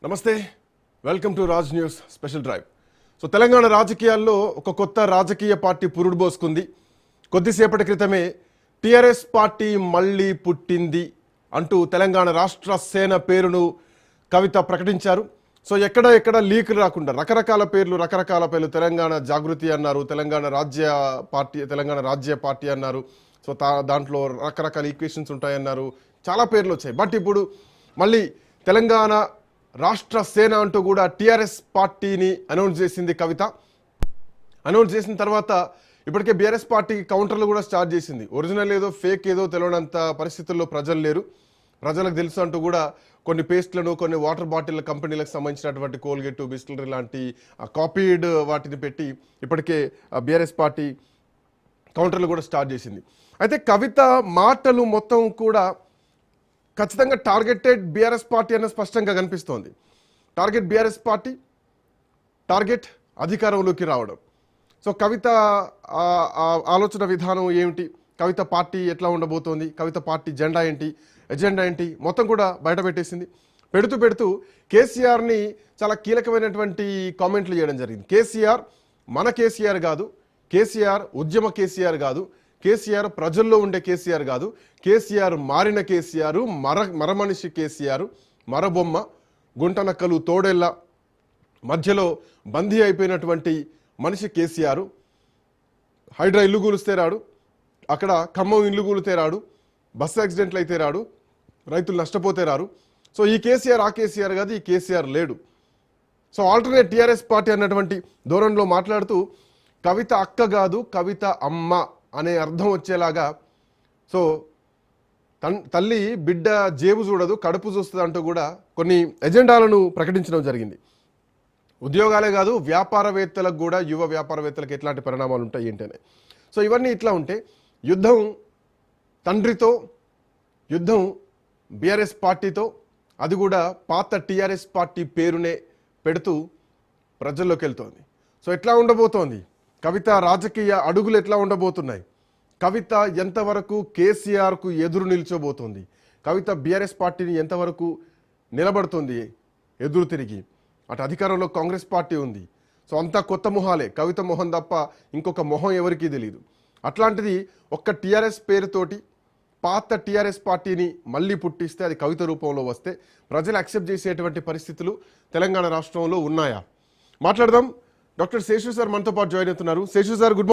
నమస్తే welcome to Raj news special drive. So Telangana రాజకీయాల్లో ఒక కొత్త రాజకీయ పార్టీ పురుడు పోసుకుంది. కొద్దిసేపటి క్రితమే టీఆర్ఎస్ పార్టీ మళ్ళీ పుట్టింది అంటూ తెలంగాణ రాష్ట్ర సేన పేరును కవిత ప్రకటించారు. సో ఎక్కడ లీక్ రాకుండా రకరకాల పేర్లు తెలంగాణ జాగృతి అన్నారు, తెలంగాణ రాజ్య పార్టీ అన్నారు. సో దాంట్లో రకరకాల ఈక్వేషన్స్ ఉంటాయన్నారు, చాలా పేర్లు వచ్చాయి. బట్ ఇప్పుడు మళ్ళీ తెలంగాణ రాష్ట్ర సేన అంటూ కూడా టీఆర్ఎస్ పార్టీని అనౌన్స్ చేసింది కవిత. అనౌన్స్ చేసిన తర్వాత ఇప్పటికే బీఆర్ఎస్ పార్టీ కౌంటర్లు కూడా స్టార్ట్ చేసింది. ఒరిజినల్ ఏదో ఫేక్ ఏదో తెలియనంత పరిస్థితుల్లో ప్రజలు లేరు, ప్రజలకు తెలుసు అంటూ కూడా కొన్ని పేస్ట్లను, కొన్ని వాటర్ బాటిల్ కంపెనీలకు సంబంధించినటువంటి కోల్గేట్, బిస్లరీ లాంటి కాపీడ్ వాటిని పెట్టి ఇప్పటికే బీఆర్ఎస్ పార్టీ కౌంటర్లు కూడా స్టార్ట్ చేసింది. అయితే కవిత మాటలు మొత్తం కూడా ఖచ్చితంగా టార్గెటెడ్ బీఆర్ఎస్ పార్టీ అన్న స్పష్టంగా కనిపిస్తోంది. టార్గెట్ బీఆర్ఎస్ పార్టీ, టార్గెట్ అధికారంలోకి రావడం. సో కవిత ఆలోచన విధానం ఏమిటి, కవిత పార్టీ ఎట్లా ఉండబోతోంది, కవిత పార్టీ ఎజెండా ఏంటి మొత్తం కూడా బయట పెట్టేసింది. పెడుతూ కేసీఆర్ని చాలా కీలకమైనటువంటి కామెంట్లు చేయడం జరిగింది. కేసీఆర్ మన కేసీఆర్ కాదు, కేసీఆర్ ఉద్యమ కేసీఆర్ కాదు, కేసీఆర్ ప్రజల్లో ఉండే కేసీఆర్ కాదు, కేసీఆర్ మారిన కేసీఆర్, మరమనిషి కేసీఆర్, మరబొమ్మ, గుంటనక్కలు తోడేళ్ళ మధ్యలో బందీ అయిపోయినటువంటి మనిషి కేసీఆర్. హైడ్రా ఇల్లు కూలిస్తే రాడు, అక్కడ ఖమ్మం ఇల్లు కూలితే రాడు, బస్సు యాక్సిడెంట్లు అయితే రాడు, రైతులు నష్టపోతే రారు. సో ఈ కేసీఆర్ ఆ కేసీఆర్ కాదు, ఈ కేసీఆర్ లేడు. సో ఆల్టర్నేట్ టీఆర్ఎస్ పార్టీ అన్నటువంటి ధోరణిలో మాట్లాడుతూ కవిత అక్క కాదు, కవిత అమ్మ అనే అర్థం వచ్చేలాగా, సో తల్లి బిడ్డ జేబు చూడదు కడుపు చూస్తుంది అంటూ కూడా కొన్ని ఎజెండాలను ప్రకటించడం జరిగింది. ఉద్యోగాలే కాదు, వ్యాపారవేత్తలకు కూడా, యువ వ్యాపారవేత్తలకు ఎట్లాంటి పరిణామాలు ఉంటాయి ఏంటనే. సో ఇవన్నీ ఇట్లా ఉంటే యుద్ధం తండ్రితో, యుద్ధం బీఆర్ఎస్ పార్టీతో, అది కూడా పాత టీఆర్ఎస్ పార్టీ పేరునే పెడుతూ ప్రజల్లోకి వెళ్తోంది. సో ఎట్లా ఉండబోతోంది కవిత రాజకీయ అడుగులు, ఎట్లా ఉండబోతున్నాయి, కవిత ఎంతవరకు కేసీఆర్కు ఎదురు నిల్చోబోతోంది, కవిత బీఆర్ఎస్ పార్టీని ఎంతవరకు నిలబడుతుంది ఎదురు తిరిగి. అటు అధికారంలో కాంగ్రెస్ పార్టీ ఉంది. సో అంతా కొత్త మొహాలే, కవిత మొహం తప్ప ఇంకొక మొహం ఎవరికీ తెలియదు. అట్లాంటిది ఒక్క టీఆర్ఎస్ పేరుతోటి పాత టీఆర్ఎస్ పార్టీని మళ్ళీ పుట్టిస్తే, అది కవిత రూపంలో వస్తే ప్రజలు యాక్సెప్ట్ చేసేటువంటి పరిస్థితులు తెలంగాణ రాష్ట్రంలో ఉన్నాయా? మాట్లాడదాం. డాక్టర్ శేషు సార్ మనతో పాటు జాయిన్ అవుతున్నారు. Seshu sir, good morning.